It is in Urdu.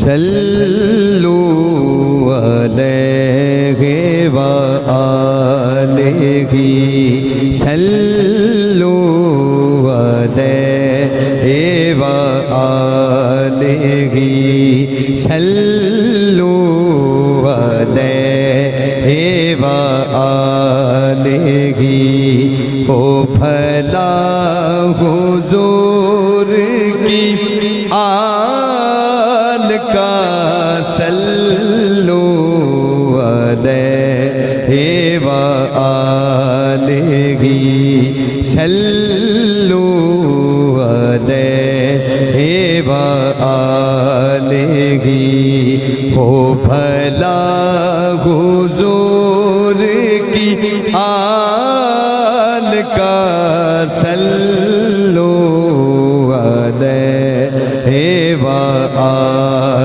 صلو علیہ وآلہ صلو علیہ وآلہ صلو علیہ وآلہ او بھلا حضور کی آل کا صلو علیہ وآلہ صلو علیہ وآلہ ہو بھلا حضور کی آل کا صلو علیہ وآلہ